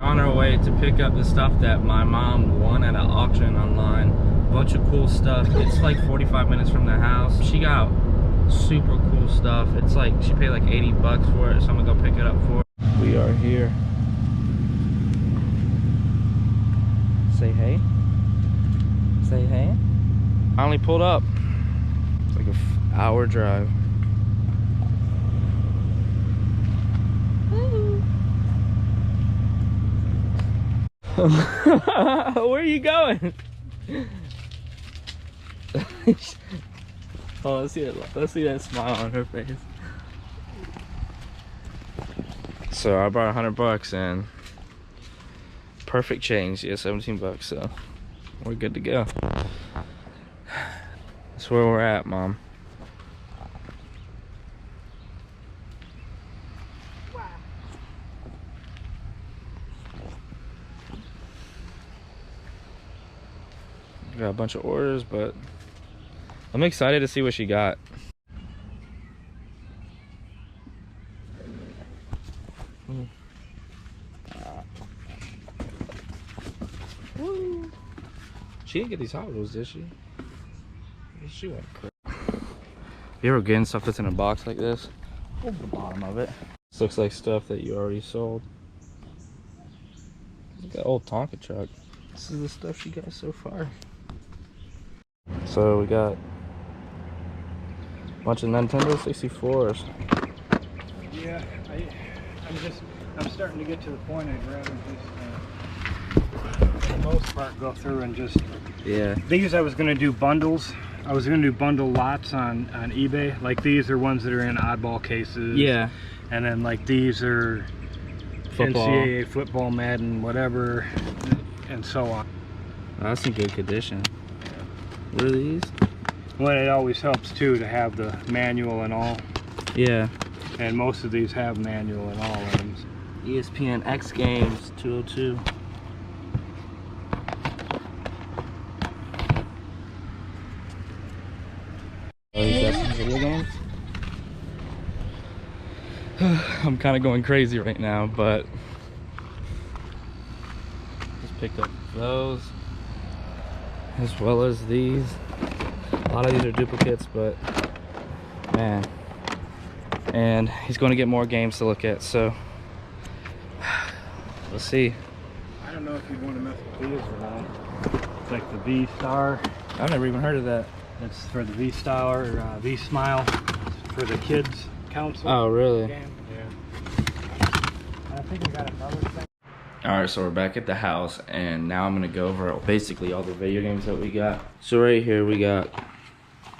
On our way to pick up the stuff that my mom won at an auction online. Bunch of cool stuff. It's like 45 minutes from the house. She got super cool stuff. It's like she paid like 80 bucks for it, so I'm gonna go pick it up for her. We are here. Say hey. Say hey. Finally pulled up. It's like an hour drive. Where are you going? Oh, let's see that smile on her face. So I brought 100 bucks and perfect change. Yeah, 17 bucks. So we're good to go. That's where we're at, Mom. Got a bunch of orders, but I'm excited to see what she got. Woo. She didn't get these Hot Wheels, did she? She went crazy. You ever getting stuff that's in a box like this? Hold the bottom of it. This looks like stuff that you already sold. Look at that old Tonka truck. This is the stuff she got so far. So we got a bunch of Nintendo 64s. Yeah, I'm starting to get to the point I'd rather just, for the most part, go through and just. Yeah. These I was gonna do bundles. I was gonna do bundle lots on eBay. Like these are ones that are in oddball cases. Yeah. And then like these are Football. NCAA football, Madden, whatever, and so on. Oh, that's in good condition. What are these? Well, it always helps too to have the manual and all. Yeah. And most of these have manual and all of them. ESPN X Games 202. Oh, you got some video games? I'm kind of going crazy right now, but just picked up those as well as these. A lot of these are duplicates, but man. And he's going to get more games to look at, so we'll see. I don't know if you'd want to mess with these or not. It's like the V-Star. I've never even heard of that. It's for the V-Star, V-Smile, for the kids council. Oh, really? Game. Yeah. I think we got another thing. Alright, so we're back at the house, and now I'm going to go over basically all the video games that we got. So right here we got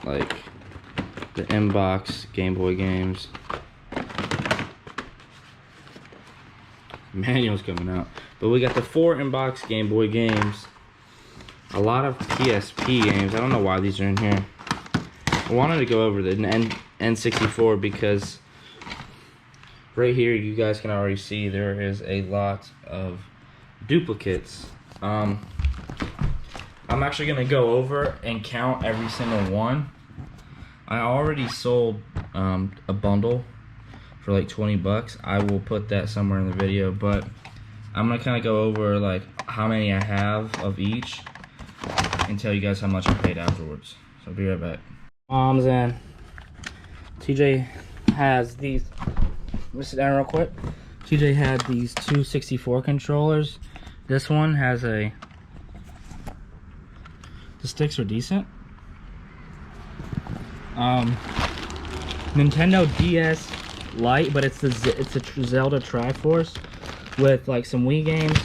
like the inbox Game Boy games. Manual's coming out. But we got the 4 inbox Game Boy games. A lot of PSP games. I don't know why these are in here. I wanted to go over the N64 because right here you guys can already see there is a lot of duplicates. I'm actually going to go over and count every single one. I already sold a bundle for like 20 bucks. I will put that somewhere in the video, but I'm gonna kind of go over like how many I have of each and tell you guys how much I paid afterwards. So I'll be right back. Mom's in. TJ has these. Let me sit down real quick. TJ had these 2 64 controllers. This one has the sticks are decent. Nintendo DS Lite, but it's a Zelda Triforce with like some Wii games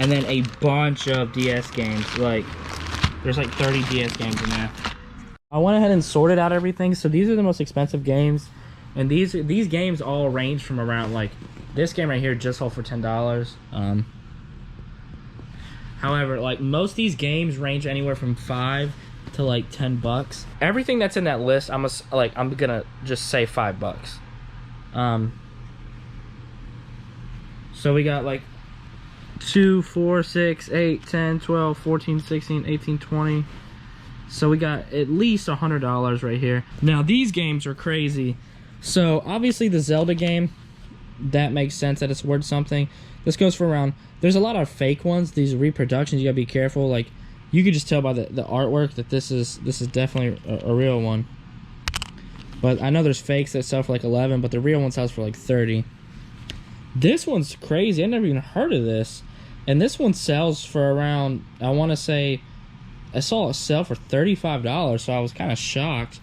and then a bunch of DS games. Like there's like 30 DS games in there. I went ahead and sorted out everything. So these are the most expensive games, and these games all range from around like this game right here just sold for $10. However, like most of these games range anywhere from 5 to like 10 bucks. Everything that's in that list, I'm gonna just say $5. So we got like 2, 4, 6, 8, 10, 12, 14, 16, 18, 20. So we got at least $100 right here. Now these games are crazy. So obviously the Zelda game, that makes sense that it's worth something. This goes for around, there's a lot of fake ones, these reproductions, you gotta be careful. Like, you could just tell by the artwork that this is definitely a real one. But I know there's fakes that sell for like 11, but the real one sells for like 30. This one's crazy. I never even heard of this. And this one sells for around, I want to say, I saw it sell for $35, so I was kind of shocked.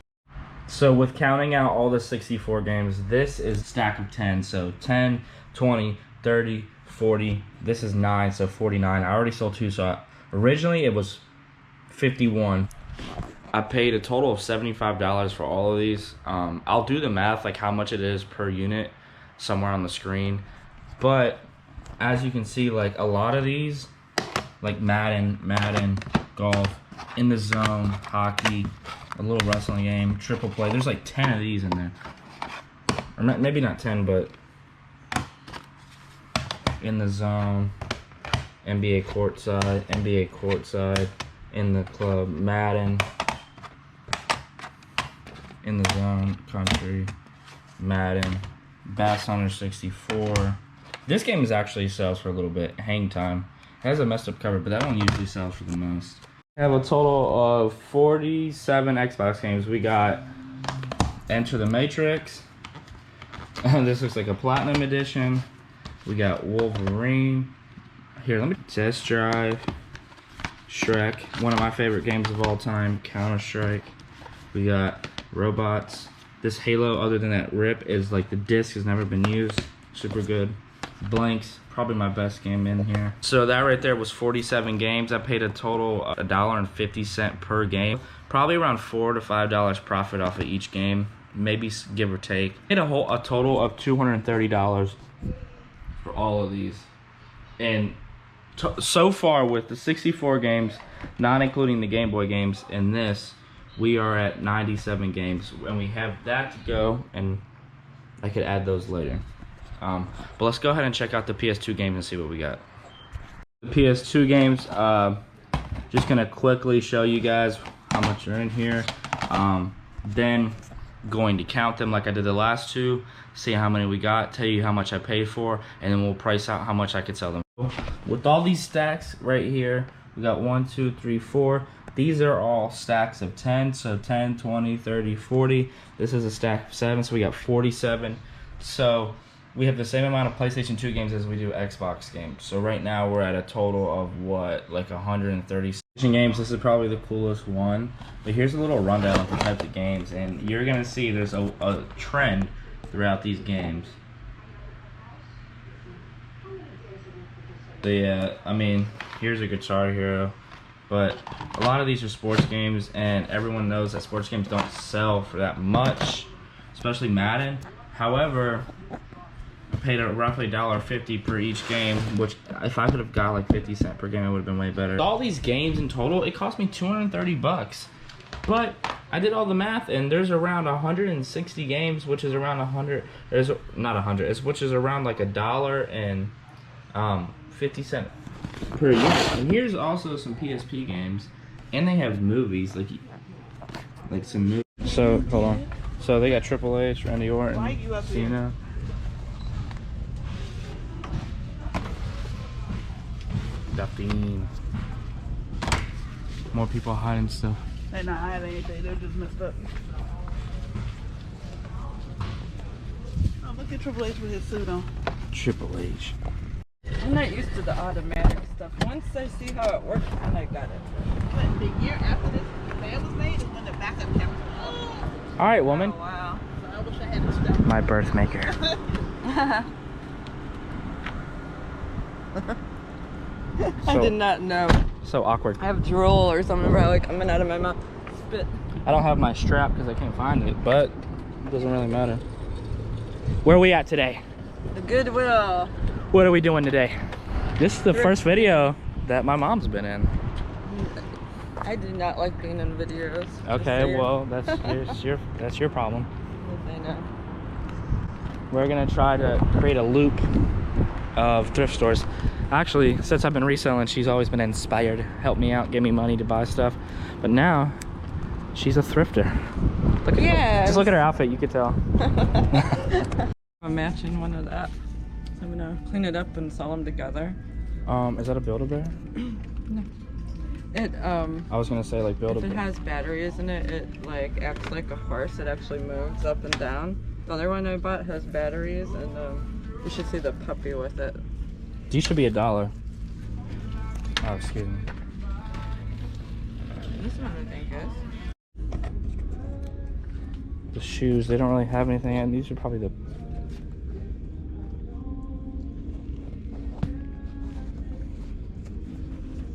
So with counting out all the 64 games, this is a stack of 10. So 10, 20, 30, 40. This is 9, so 49. I already sold 2, so originally it was 51. I paid a total of $75 for all of these. I'll do the math, like how much it is per unit, somewhere on the screen. But as you can see, like a lot of these, like Madden, golf, In the Zone, hockey, a little wrestling game, triple play. There's like 10 of these in there. Or maybe not 10, but In the Zone, NBA courtside, In the Club, Madden, In the Zone, country, Madden, Bass Hunter 64. This game is actually sells for a little bit. Hang Time. It has a messed up cover, but that one usually sells for the most. I have a total of 47 Xbox games. We got Enter the Matrix. This looks like a Platinum Edition. We got Wolverine. Here, let me Test Drive. Shrek, one of my favorite games of all time. Counter-Strike. We got Robots. This Halo, other than that rip, is like the disc has never been used. Super good. Blanks, probably my best game in here. So that right there was 47 games. I paid a total of $1.50 per game. Probably around $4 to $5 profit off of each game, maybe give or take. I paid a total of $230 for all of these. And so far with the 64 games, not including the Game Boy games, and this, we are at 97 games. And we have that to go, and I could add those later. But let's go ahead and check out the PS2 games and see what we got. The PS2 games, just gonna quickly show you guys how much are in here. Then going to count them like I did the last two, see how many we got, tell you how much I paid for, and then we'll price out how much I could sell them. With all these stacks right here, we got 1, 2, 3, 4. These are all stacks of 10, so 10, 20, 30, 40. This is a stack of 7, so we got 47. So we have the same amount of PlayStation 2 games as we do Xbox games. So right now we're at a total of what, like 130 games. This is probably the coolest one. But here's a little rundown of the types of games, and you're gonna see there's a trend throughout these games. So yeah, I mean, here's a Guitar Hero. But a lot of these are sports games, and everyone knows that sports games don't sell for that much, especially Madden. However, I paid roughly $1.50 per each game, which if I could have got like 50 cents per game, it would have been way better. All these games in total, it cost me $230. But I did all the math, and there's around 160 games, which is around 100. There's not 100, which is around like $1.50 per unit. And here's also some PSP games, and they have movies, like some movies. So hold on. So they got Triple H, Randy Orton, Cena. More people hiding stuff. They're not hiding anything, they're just messed up. Oh, look at Triple H with his suit on. Triple H. I'm not used to the automatic stuff. Once I see how it works, then I got it. But the year after this fan was made is when the backup camera was. All right, woman. Oh, wow. So I wish I had this stuff. My birth maker. I did not know. So awkward. I have drool or something probably coming out of my mouth. Spit. I don't have my strap because I can't find it, but it doesn't really matter. Where are we at today? The Goodwill. What are we doing today? This is the first video that my mom's been in. I do not like being in videos. Okay, well, that's your problem. I know. We're gonna try to create a loop of thrift stores. Actually, since I've been reselling, she's always been inspired, help me out, give me money to buy stuff. But now, she's a thrifter. Look at, Yes. just look at her outfit, you could tell. I'm matching one of that. So I'm gonna clean it up and sell them together. Is that a Build-A-Bear? No. It I was gonna say like if Build-A-Bear. it has batteries in it, it like acts like a horse. It actually moves up and down. The other one I bought has batteries, and you should see the puppy with it. These should be $1. Oh, excuse me. This one I think is. The shoes, they don't really have anything, and these are probably the.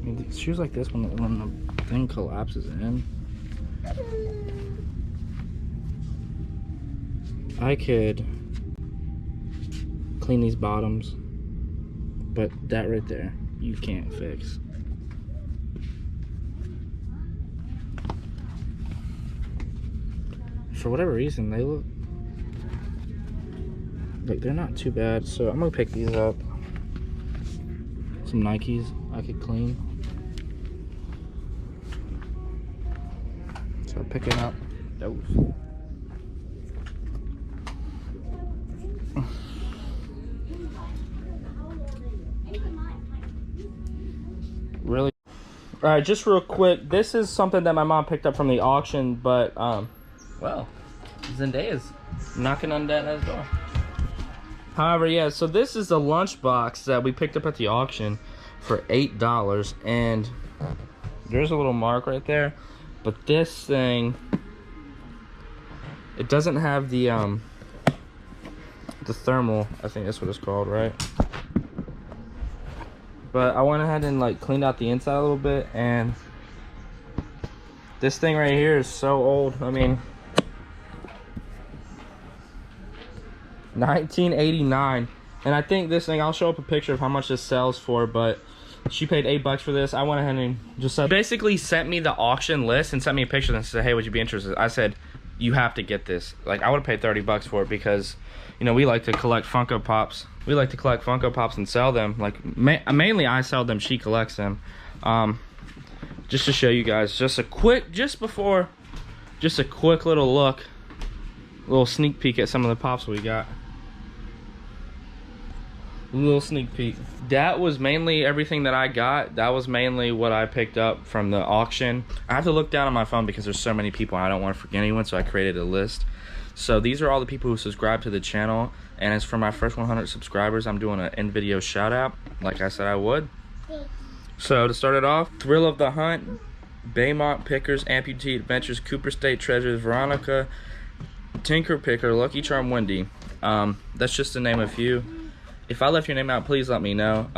I mean, these shoes like this, when the thing collapses in, I could clean these bottoms, but that right there, you can't fix. For whatever reason, they look like they're not too bad, so I'm gonna pick these up. Some Nikes I could clean. So picking up those. Really? All right, just real quick. This is something that my mom picked up from the auction, but well, Zendaya's knocking on Dad's door. However, yeah, so this is the lunchbox that we picked up at the auction for $8, and there's a little mark right there. But this thing, it doesn't have the thermal, I think that's what it's called, right? But I went ahead and like cleaned out the inside a little bit, and this thing right here is so old. I mean, 1989, and I think this thing, I'll show up a picture of how much this sells for, but she paid $8 for this. I went ahead and just basically sent me the auction list and sent me a picture and said, hey, would you be interested? I said, you have to get this. Like, I would have paid $30 for it because, you know, we like to collect Funko Pops. We like to collect Funko Pops and sell them. Like, mainly I sell them, she collects them. Just to show you guys, just a quick little look, little sneak peek at some of the Pops we got. Little sneak peek. That was mainly everything that I got. That was mainly what I picked up from the auction. I have to look down on my phone because there's so many people. I don't want to forget anyone, so I created a list. So these are all the people who subscribe to the channel, and as for my first 100 subscribers, I'm doing an in-video shout out like I said I would. So to start it off, Thrill of the Hunt, Baymont Pickers, Amputee Adventures, Cooper State Treasures, Veronica, Tinker Picker, Lucky Charm Wendy. That's just to name a few. If I left your name out, please let me know.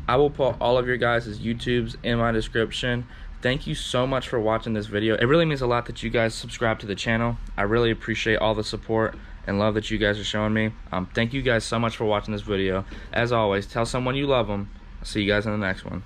I will put all of your guys' YouTubes in my description. Thank you so much for watching this video. It really means a lot that you guys subscribe to the channel. I really appreciate all the support and love that you guys are showing me. Thank you guys so much for watching this video. As always, tell someone you love them. I'll see you guys in the next one.